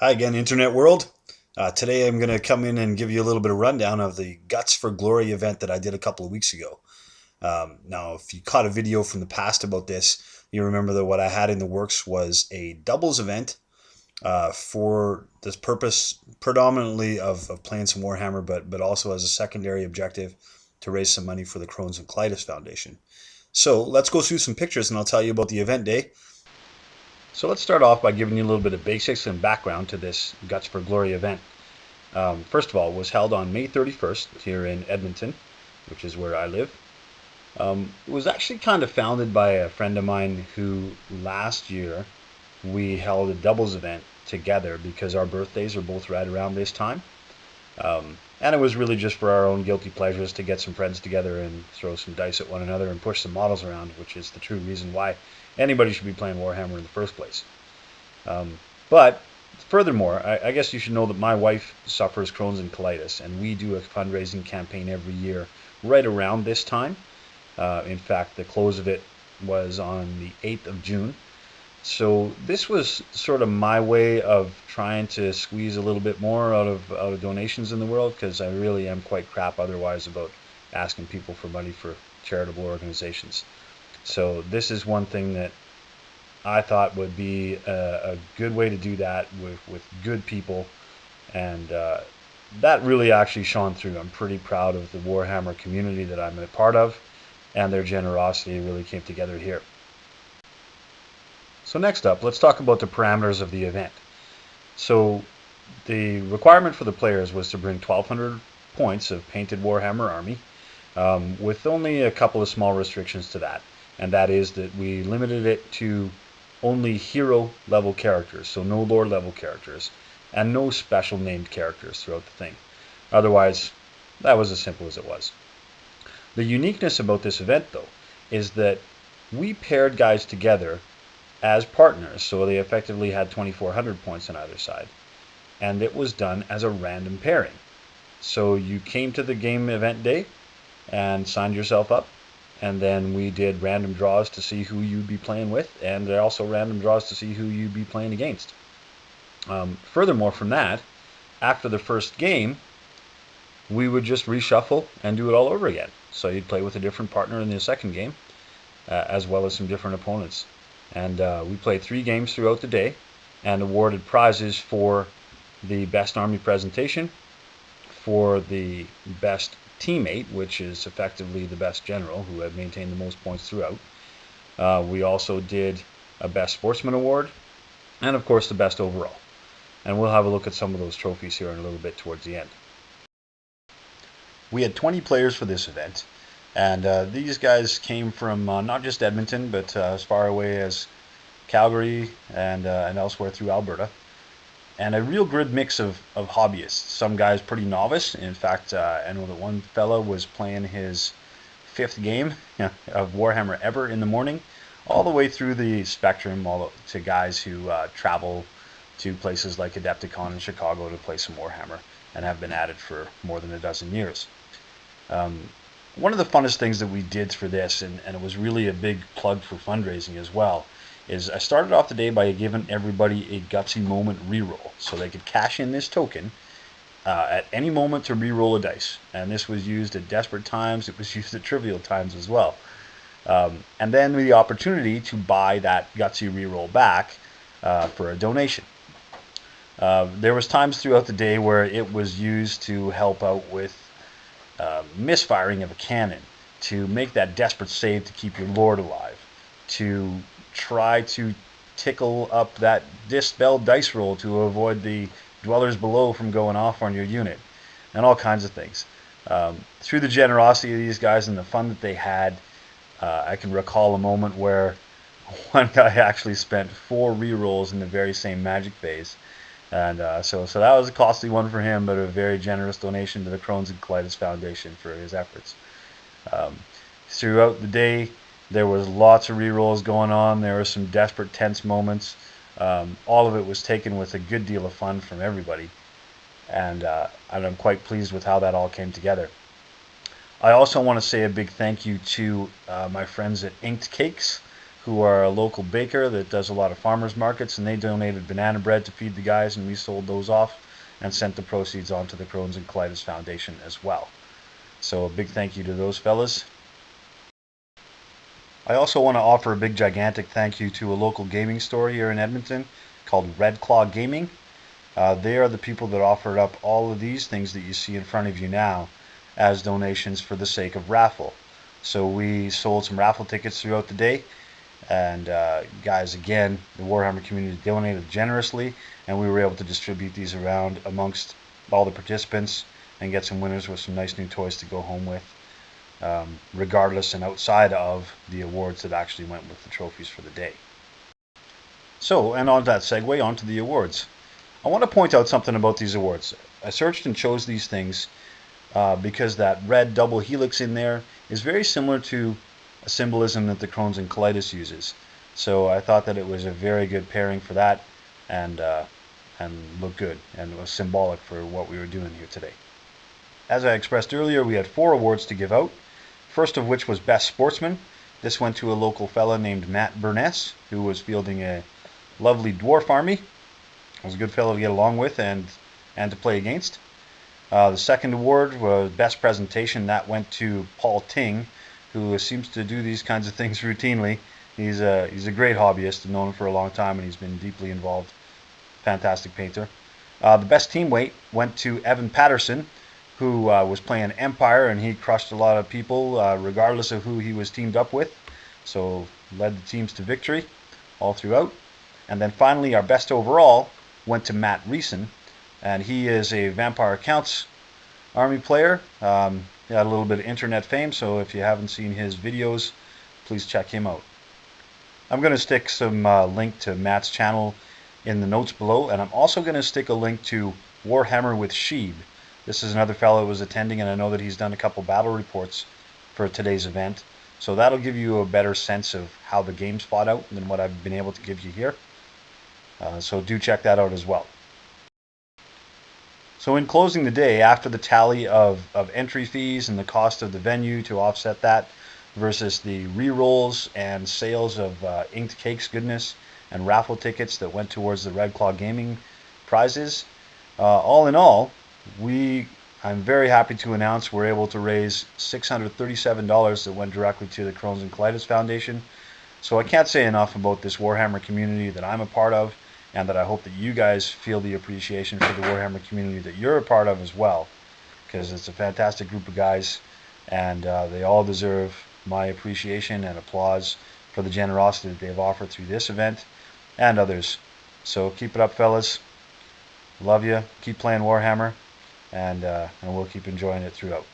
Hi again, Internet world. Today I'm going to come in and give you a little bit of rundown of the Guts for Glory event that I did a couple of weeks ago. Now, if you caught a video from the past about this, you remember that what I had in the works was a doubles event for this purpose, predominantly of playing some Warhammer, but also as a secondary objective to raise some money for the Crohn's and Colitis Foundation. So let's go through some pictures and I'll tell you about the event day. So let's start off by giving you a little bit of basics and background to this Guts for Glory event. First of all, it was held on May 31st here in Edmonton, which is where I live. It was actually kind of founded by a friend of mine who last year we held a doubles event together because our birthdays are both right around this time. And it was really just for our own guilty pleasures to get some friends together and throw some dice at one another and push some models around, which is the true reason why anybody should be playing Warhammer in the first place. But furthermore, I guess you should know that my wife suffers Crohn's and colitis, and we do a fundraising campaign every year right around this time. In fact, the close of it was on the 8th of June. So this was sort of my way of trying to squeeze a little bit more out of donations in the world, because I really am quite crap otherwise about asking people for money for charitable organizations. So this is one thing that I thought would be a good way to do that with good people, and that really actually shone through. I'm pretty proud of the Warhammer community that I'm a part of, and their generosity really came together here. So next up, let's talk about the parameters of the event. So the requirement for the players was to bring 1,200 points of painted Warhammer army, with only a couple of small restrictions to that. And that is that we limited it to only hero level characters, so no lore level characters, and no special named characters throughout the thing. Otherwise, that was as simple as it was. The uniqueness about this event, though, is that we paired guys together as partners, so they effectively had 2,400 points on either side, and it was done as a random pairing. So you came to the game event day and signed yourself up, and then we did random draws to see who you'd be playing with, and also random draws to see who you'd be playing against. Furthermore, from that, after the first game, we would just reshuffle and do it all over again. So you'd play with a different partner in the second game, as well as some different opponents. And we played 3 games throughout the day and awarded prizes for the best army presentation, for the best teammate, which is effectively the best general who had maintained the most points throughout. We also did a best sportsman award, and of course the best overall. And we'll have a look at some of those trophies here in a little bit towards the end. We had 20 players for this event, and these guys came from not just Edmonton, but as far away as Calgary and elsewhere through Alberta. And a real good mix of hobbyists. Some guys pretty novice. In fact, I know that one fella was playing his 5th game of Warhammer ever in the morning, all the way through the spectrum, all to guys who travel to places like Adepticon in Chicago to play some Warhammer and have been at it for more than a dozen years. One of the funnest things that we did for this, and it was really a big plug for fundraising as well, is I started off the day by giving everybody a Gutsy Moment reroll, so they could cash in this token at any moment to reroll a dice. And this was used at desperate times, it was used at trivial times as well. And then the opportunity to buy that Gutsy reroll back for a donation. There was times throughout the day where it was used to help out with misfiring of a cannon, to make that desperate save to keep your lord alive, to try to tickle up that dispelled dice roll to avoid the dwellers below from going off on your unit, and all kinds of things. Through the generosity of these guys and the fun that they had, I can recall a moment where one guy actually spent 4 rerolls in the very same magic phase. And so that was a costly one for him, but a very generous donation to the Crohn's and Colitis Foundation for his efforts. Throughout the day, there was lots of rerolls going on. There were some desperate, tense moments. All of it was taken with a good deal of fun from everybody, and I'm quite pleased with how that all came together. I also want to say a big thank you to my friends at Inked Cakes, who are a local baker that does a lot of farmers markets, and they donated banana bread to feed the guys, and we sold those off and sent the proceeds on to the Crohn's and Colitis Foundation as well. So a big thank you to those fellas. I also want to offer a big gigantic thank you to a local gaming store here in Edmonton called Red Claw Gaming. They are the people that offered up all of these things that you see in front of you now as donations for the sake of raffle. So we sold some raffle tickets throughout the day, and guys, again, the Warhammer community donated generously, and we were able to distribute these around amongst all the participants and get some winners with some nice new toys to go home with, regardless and outside of the awards that actually went with the trophies for the day. So, and on that segue, on to the awards. I want to point out something about these awards. I searched and chose these things because that red double helix in there is very similar to a symbolism that the Crohn's and Colitis uses. So I thought that it was a very good pairing for that, and looked good, and was symbolic for what we were doing here today. As I expressed earlier, we had 4 awards to give out. First of which was Best Sportsman. This went to a local fella named Matt Burness, who was fielding a lovely dwarf army. It was a good fellow to get along with and to play against. The second award was Best Presentation. That went to Paul Ting, who seems to do these kinds of things routinely. He's a great hobbyist. I've known him for a long time, and he's been deeply involved. Fantastic painter. The Best Team Weight went to Evan Patterson, who was playing Empire, and he crushed a lot of people regardless of who he was teamed up with. So led the teams to victory all throughout. And then finally, our Best Overall went to Matt Reeson, and he is a Vampire Counts army player. He had a little bit of internet fame, so if you haven't seen his videos, please check him out. I'm going to stick some link to Matt's channel in the notes below, and I'm also going to stick a link to Warhammer with Sheeb. This is another fellow who was attending, and I know that he's done a couple battle reports for today's event. So that'll give you a better sense of how the game's fought out than what I've been able to give you here. So do check that out as well. So in closing the day, after the tally of entry fees and the cost of the venue to offset that versus the re-rolls and sales of inked cakes goodness and raffle tickets that went towards the Red Claw Gaming prizes, all in all, I'm very happy to announce we're able to raise $637 that went directly to the Crohn's and Colitis Foundation. So I can't say enough about this Warhammer community that I'm a part of, and that I hope that you guys feel the appreciation for the Warhammer community that you're a part of as well, because it's a fantastic group of guys, and they all deserve my appreciation and applause for the generosity that they've offered through this event and others. So keep it up, fellas. Love you. Keep playing Warhammer, and we'll keep enjoying it throughout.